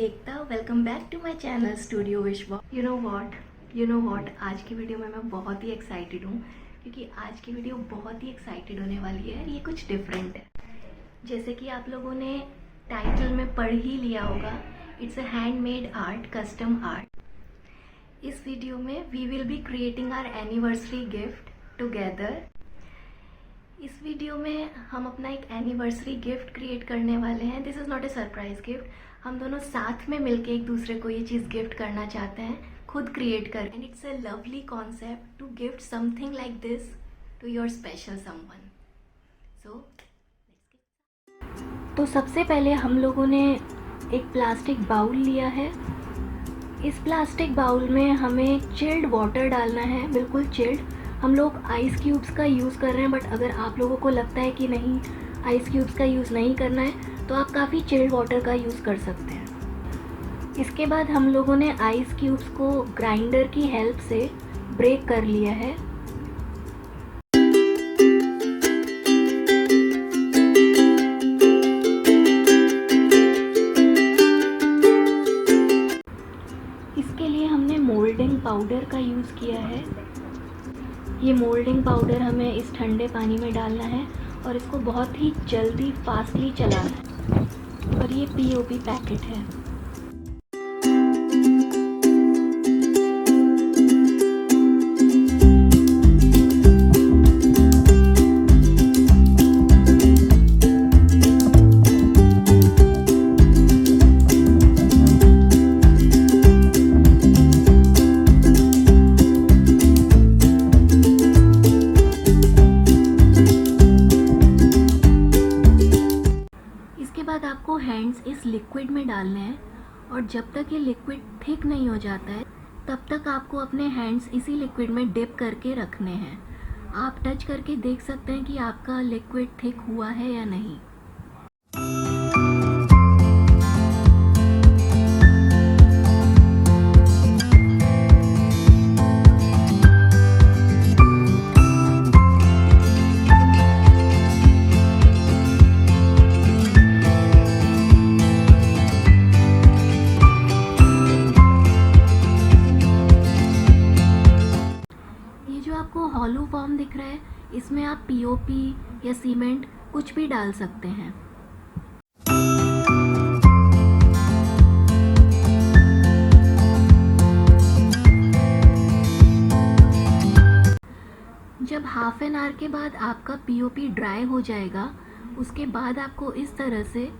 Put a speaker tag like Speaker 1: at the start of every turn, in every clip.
Speaker 1: Ekta, welcome back to my channel studio Vishwa. You know what, आज की video में मैं बहुत ही एक्साइटेड हूँ क्योंकि आज की वीडियो बहुत ही एक्साइटेड होने वाली है। ये कुछ डिफरेंट है। जैसे कि आप लोगों ने टाइटल में पढ़ ही लिया होगा, it's a handmade art, custom art. इस वीडियो में we will be creating our anniversary gift together. इस वीडियो में हम अपना एक एनिवर्सरी गिफ्ट क्रिएट करने वाले हैं। This is not a surprise gift. हम दोनों साथ में मिलके एक दूसरे को ये चीज़ गिफ्ट करना चाहते हैं, खुद क्रिएट कर। And it's a lovely concept to gift something like this to your special someone. तो सबसे पहले हम लोगों ने एक प्लास्टिक बाउल लिया है। इस प्लास्टिक बाउल में हमें चिल्ड वाटर डालना है, बिल्कुल चिल्ड। हम लोग आइस क्यूब्स का यूज़ कर रहे हैं, बट अगर आप लोगों को लगता है कि नहीं आइस क्यूब्स का यूज़ नहीं करना है तो आप काफ़ी चिल्ड वाटर का यूज़ कर सकते हैं। इसके बाद हम लोगों ने आइस क्यूब्स को ग्राइंडर की हेल्प से ब्रेक कर लिया है। इसके लिए हमने मोल्डिंग पाउडर का यूज़ किया है। ये मोल्डिंग पाउडर हमें इस ठंडे पानी में डालना है और इसको बहुत ही जल्दी फास्टली चलाना है। और ये पीओपी पैकेट है। बाद आपको हैंड्स इस लिक्विड में डालने हैं और जब तक ये लिक्विड थिक नहीं हो जाता है तब तक आपको अपने हैंड्स इसी लिक्विड में डिप करके रखने हैं। आप टच करके देख सकते हैं कि आपका लिक्विड थिक हुआ है या नहीं। आपको हॉलो फॉर्म दिख रहा है, इसमें आप पीओपी या सीमेंट कुछ भी डाल सकते हैं। जब हाफ एन आवर के बाद आपका पीओपी ड्राई हो जाएगा, उसके बाद आपको इस तरह से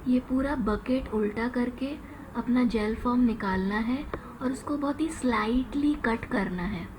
Speaker 1: ये पूरा बकेट उल्टा करके अपना जेल फॉर्म निकालना है और उसको बहुत ही स्लाइटली कट करना है।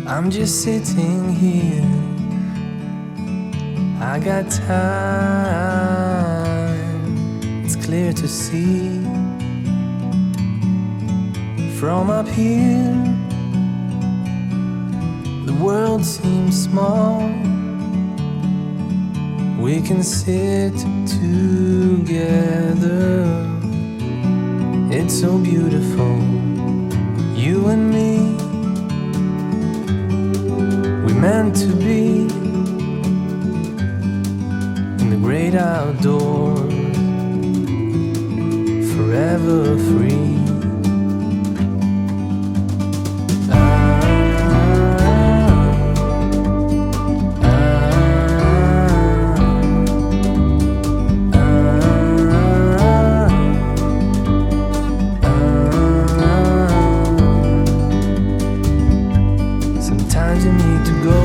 Speaker 2: I'm just sitting here. I got time. It's clear to see from up here. The world seems small. We can sit together. It's so beautiful, you and me. We meant to be in the great outdoors, forever free. Sometimes you need to go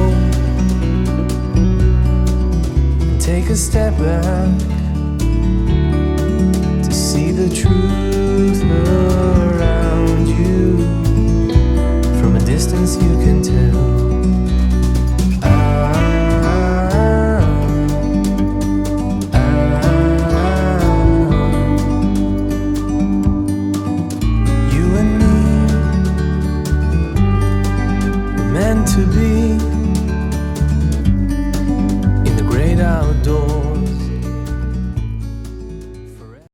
Speaker 2: and take a step back